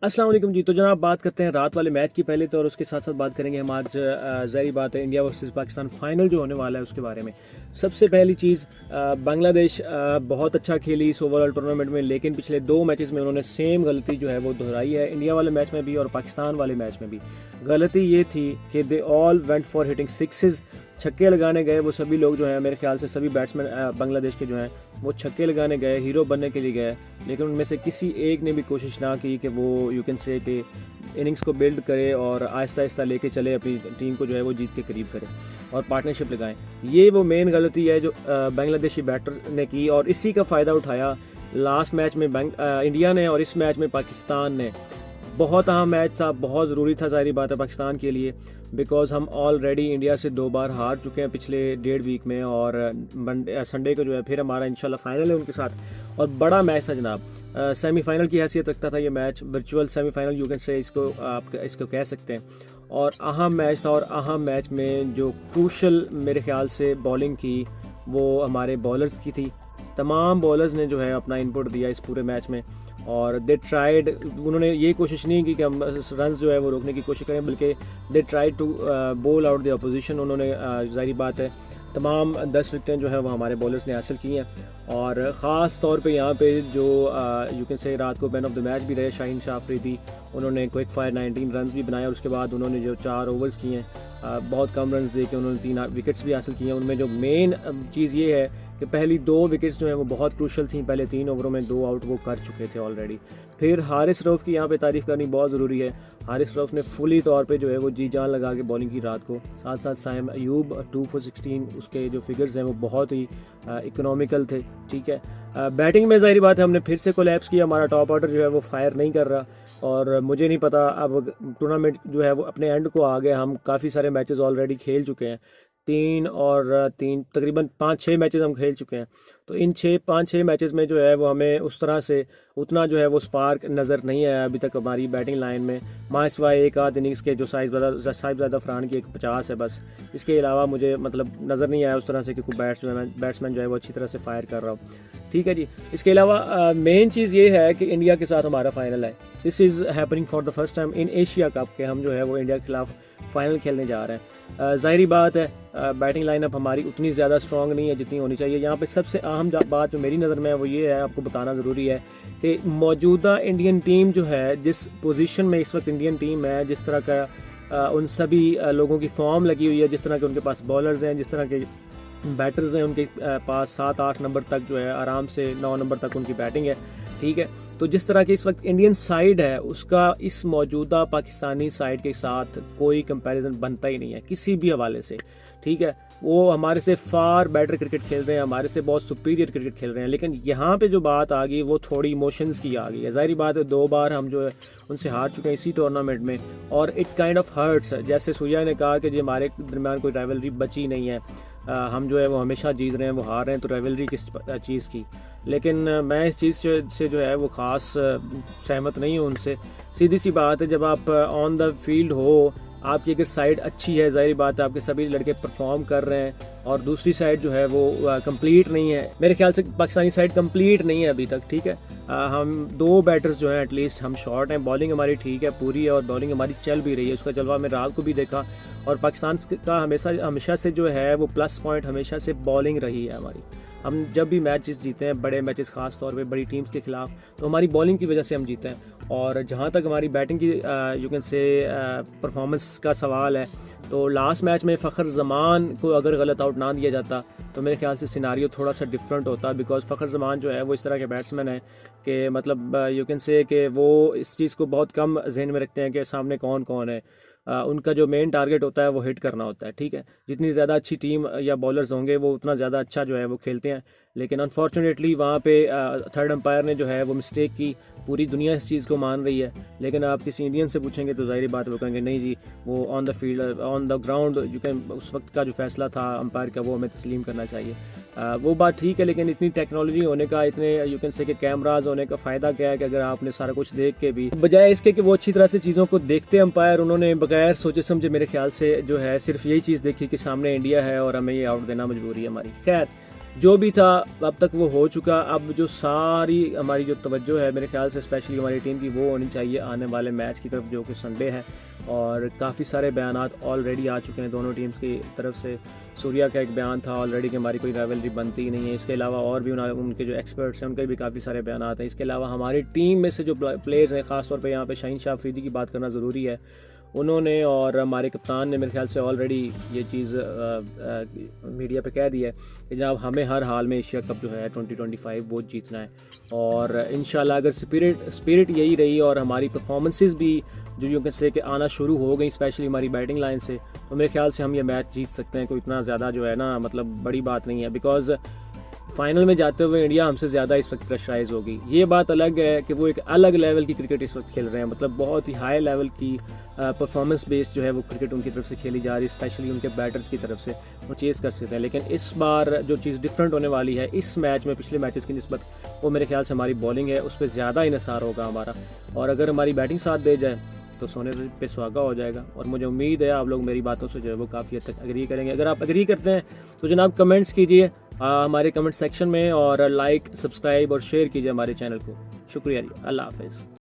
अस्सलाम वालेकुम जी। तो जनाब बात करते हैं रात वाले मैच की पहले तो, और उसके साथ साथ बात करेंगे हम आज ज़ाहिर बात है इंडिया वर्सेस पाकिस्तान फाइनल जो होने वाला है उसके बारे में। सबसे पहली चीज़, बांग्लादेश बहुत अच्छा खेली इस ओवरऑल टूर्नामेंट में, लेकिन पिछले 2 मैचेस में उन्होंने सेम गलती जो है वो दोहराई है। इंडिया वाले मैच में भी और पाकिस्तान वाले मैच में भी गलती ये थी कि they all went for hitting sixes. छक्के लगाने गए वो सभी लोग जो हैं, मेरे ख्याल से सभी बैट्समैन बांग्लादेश के जो हैं वो छक्के लगाने गए, हीरो बनने के लिए गए, लेकिन उनमें से किसी एक ने भी कोशिश ना की कि वो यू कैन से कि इनिंग्स को बिल्ड करे और आहिस्ता आहिस्ता लेके चले, अपनी टीम को जो है वो जीत के करीब करे और पार्टनरशिप लगाएं। ये वो मेन गलती है जो बांग्लादेशी बैटर ने की, और इसी का फ़ायदा उठाया लास्ट मैच में इंडिया ने और इस मैच में पाकिस्तान ने। बहुत अहम मैच था, बहुत ज़रूरी था ज़ाहिर बात है पाकिस्तान के लिए, बिकॉज़ हम ऑलरेडी इंडिया से 2 बार हार चुके हैं पिछले 1.5 वीक में, और संडे को जो है फिर हमारा इंशाल्लाह फाइनल है उनके साथ। और बड़ा मैच था जनाब, सेमीफाइनल की हैसियत रखता था ये match, virtual semifinal you can say इसको आप इसको कह सकते हैं। और अहम मैच था, और अहम मैच में जो क्रूशल मेरे ख्याल से बॉलिंग की वो हमारे बॉलर्स की थी। तमाम बॉलर्स ने जो है अपना इनपुट दिया इस पूरे मैच में, और दे ट्राइड, उन्होंने ये कोशिश नहीं की कि हम रन जो है वो रोकने की कोशिश करें, बल्कि they tried to bowl out the opposition. उन्होंने ज़ाहिर बात है तमाम 10 विकेटें जो है वो हमारे बॉलर्स ने हासिल की हैं, और ख़ास तौर पे यहाँ पे जो यू कैन से रात को मैन ऑफ द मैच भी रहे शाहीन शाह अफरीदी। उन्होंने क्विक फायर 19 रन्स भी बनाए, और उसके बाद उन्होंने जो 4 ओवर्स किए हैं बहुत कम रन्स दे के उन्होंने 3 विकेट्स भी हासिल किए हैं। उनमें जो मेन चीज़ ये है कि पहली 2 विकेट्स जो हैं वो बहुत क्रूशल थी, पहले 3 ओवरों में 2 आउट वो कर चुके थे ऑलरेडी। फिर हारिस रऊफ़ की यहाँ पे तारीफ़ करनी बहुत ज़रूरी है। हारिस रऊफ़ ने फुली तौर पे जो है वो जी जान लगा के बॉलिंग की रात को, साथ साथ साइम अयूब 2 for 16, उसके जो फिगर्स हैं वो बहुत ही इकोनॉमिकल थे। ठीक है, बैटिंग में ज़ाहिर बात है हमने फिर से कोलैप्स किया, हमारा टॉप ऑर्डर जो है वो फायर नहीं कर रहा, और मुझे नहीं पता, अब टूर्नामेंट जो है वो अपने एंड को आ गया, हम काफ़ी सारे मैचेस ऑलरेडी खेल चुके हैं, 3 तकरीबन 5-6 मैचेस हम खेल चुके हैं। तो इन 5-6 मैचेस में जो है वो हमें उस तरह से उतना जो है वो स्पार्क नज़र नहीं आया अभी तक हमारी बैटिंग लाइन में, मासिवाय एक आध इनिंग्स के जो साहिबजादा फरहान की 50 है बस, इसके अलावा मुझे मतलब नज़र नहीं आया उस तरह से कि कोई बैट्समैन जो है वो अच्छी तरह से फायर कर रहा हो। ठीक है जी, इसके अलावा मेन चीज़ ये है कि इंडिया के साथ हमारा फाइनल है। This is happening for the first time in Asia cup के हम जो है वो इंडिया के खिलाफ फाइनल खेलने जा रहे हैं। ज़ाहिरी बात है बैटिंग लाइनअप हमारी उतनी ज़्यादा स्ट्रॉन्ग नहीं है जितनी होनी चाहिए। यहाँ पे सबसे अहम बात जो मेरी नज़र में है वो ये है, आपको बताना ज़रूरी है कि मौजूदा इंडियन टीम जो है, जिस पोजीशन में इस वक्त इंडियन टीम है, जिस तरह का उन सभी लोगों की फॉर्म लगी हुई है, जिस तरह के उनके पास बॉलर्स हैं, जिस तरह के बैटर्स हैं उनके पास, 7-8 नंबर तक जो है आराम से 9 नंबर तक उनकी बैटिंग है। ठीक है, तो जिस तरह की इस वक्त इंडियन साइड है उसका इस मौजूदा पाकिस्तानी साइड के साथ कोई कंपैरिजन बनता ही नहीं है किसी भी हवाले से। ठीक है, वो हमारे से फार बेटर क्रिकेट खेल रहे हैं, हमारे से बहुत सुपीरियर क्रिकेट खेल रहे हैं, लेकिन यहाँ पे जो बात आ गई वो थोड़ी इमोशंस की आ गई है। ज़ाहिर बात है 2 बार हम जो है उनसे हार चुके हैं इसी टूर्नामेंट में, और इट काइंड ऑफ हर्ट्स। जैसे सूर्या ने कहा कि जी हमारे दरमियान कोई राइवलरी बची नहीं है, हम जो है वो हमेशा जीत रहे हैं, वो हार रहे हैं, तो राइवलरी किस चीज़ की। लेकिन मैं इस चीज़ से जो है वो ख़ास सहमत नहीं हूँ उनसे। सीधी सी बात है, जब आप ऑन द फील्ड हो, आपकी अगर साइड अच्छी है, ज़ाहिर बात है आपके सभी लड़के परफॉर्म कर रहे हैं, और दूसरी साइड जो है वो कंप्लीट नहीं है, मेरे ख्याल से पाकिस्तानी साइड कंप्लीट नहीं है अभी तक। ठीक है, हम 2 बैटर्स जो हैं एटलीस्ट हम शॉर्ट हैं, बॉलिंग हमारी ठीक है पूरी है, और बॉलिंग हमारी चल भी रही है, उसका जलवा मैं रात को भी देखा। और पाकिस्तान का हमेशा से जो है वो प्लस पॉइंट हमेशा से बॉलिंग रही है हमारी। हम जब भी मैचेस जीते हैं, बड़े मैचेस ख़ास तौर पे बड़ी टीम्स के खिलाफ, तो हमारी बॉलिंग की वजह से हम जीते हैं। और जहाँ तक हमारी बैटिंग की यू कैन से परफॉर्मेंस का सवाल है, तो लास्ट मैच में फ़खर ज़मान को अगर गलत आउट ना दिया जाता तो मेरे ख्याल से सिनारियो थोड़ा सा डिफरेंट होता, बिकॉज़ फ़खर ज़मान जो है वो इस तरह के बैट्समैन है कि मतलब यू कैन से कि वो इस चीज़ को बहुत कम जहन में रखते हैं कि सामने कौन कौन है। उनका जो मेन टारगेट होता है वो हिट करना होता है। ठीक है, जितनी ज़्यादा अच्छी टीम या बॉलर्स होंगे वो उतना ज़्यादा अच्छा जो है वो खेलते हैं, लेकिन अनफॉर्चुनेटली वहाँ पे थर्ड अंपायर ने जो है वो मिस्टेक की। पूरी दुनिया इस चीज़ को मान रही है, लेकिन आप किसी इंडियन से पूछेंगे तो ज़ाहिर बात वो कहेंगे नहीं जी, वो on the field on the ground you can उस वक्त का जो फैसला था अंपायर का वो हमें तस्लीम करना चाहिए। वो बात ठीक है, लेकिन इतनी टेक्नोलॉजी होने का, इतने यू कैन से कि कैमराज होने का फ़ायदा क्या है कि अगर आपने सारा कुछ देख के भी, बजाय इसके कि वो अच्छी तरह से चीज़ों को देखते अंपायर, उन्होंने बगैर सोचे समझे मेरे ख्याल से जो है सिर्फ यही चीज़ देखी कि सामने इंडिया है और हमें ये आउट देना मजबूरी है हमारी। खैर, जो भी था अब तक वो हो चुका। अब जो सारी हमारी जो तवज्जो है मेरे ख्याल से स्पेशली हमारी टीम की वो होनी चाहिए आने वाले मैच की तरफ, जो कि संडे है। और काफ़ी सारे बयानात ऑलरेडी आ चुके हैं दोनों टीम्स की तरफ से। सूर्या का एक बयान था ऑलरेडी कि हमारी कोई राइवलरी बनती ही नहीं है। इसके अलावा और भी उनके जो एक्सपर्ट्स हैं उनके भी काफ़ी सारे बयानात हैं। इसके अलावा हमारी टीम में से जो प्लेयर्स हैं, ख़ासतौर पर यहाँ पर शाहीन शाह अफरीदी की बात करना ज़रूरी है, उन्होंने और हमारे कप्तान ने मेरे ख्याल से ऑलरेडी ये चीज़ मीडिया पे कह दी है कि जनाब हमें हर हाल में एशिया कप जो है 2025 वो जीतना है। और इंशाल्लाह अगर स्पिरिट यही रही और हमारी परफॉर्मेंसेस भी जो यूँ से कि आना शुरू हो गई, स्पेशली हमारी बैटिंग लाइन से, तो मेरे ख्याल से हम ये मैच जीत सकते हैं। कोई इतना ज़्यादा जो है ना मतलब बड़ी बात नहीं है, बिकॉज़ फाइनल में जाते हुए इंडिया हमसे ज़्यादा इस वक्त प्रेशराइज होगी। ये बात अलग है कि वो एक अलग लेवल की क्रिकेट इस वक्त खेल रहे हैं, मतलब बहुत ही हाई लेवल की परफॉर्मेंस बेस्ड जो है वो क्रिकेट उनकी तरफ से खेली जा रही है, स्पेशली उनके बैटर्स की तरफ से वो चेज़ कर सकते हैं। लेकिन इस बार जो चीज़ डिफरेंट होने वाली है इस मैच में पिछले मैचेस की निस्बत, वो मेरे ख्याल से हमारी बॉलिंग है, उस पर ज़्यादा इन्हिसार होगा हमारा। और अगर हमारी बैटिंग साथ दे जाए तो सोने पे सुहागा हो जाएगा। और मुझे उम्मीद है आप लोग मेरी बातों से जो है वो काफ़ी हद तक एग्री करेंगे। अगर आप एग्री करते हैं तो जनाब कमेंट्स कीजिए हमारे कमेंट सेक्शन में, और लाइक, सब्सक्राइब और शेयर कीजिए हमारे चैनल को। शुक्रिया जी, अल्लाह हाफ़िज़।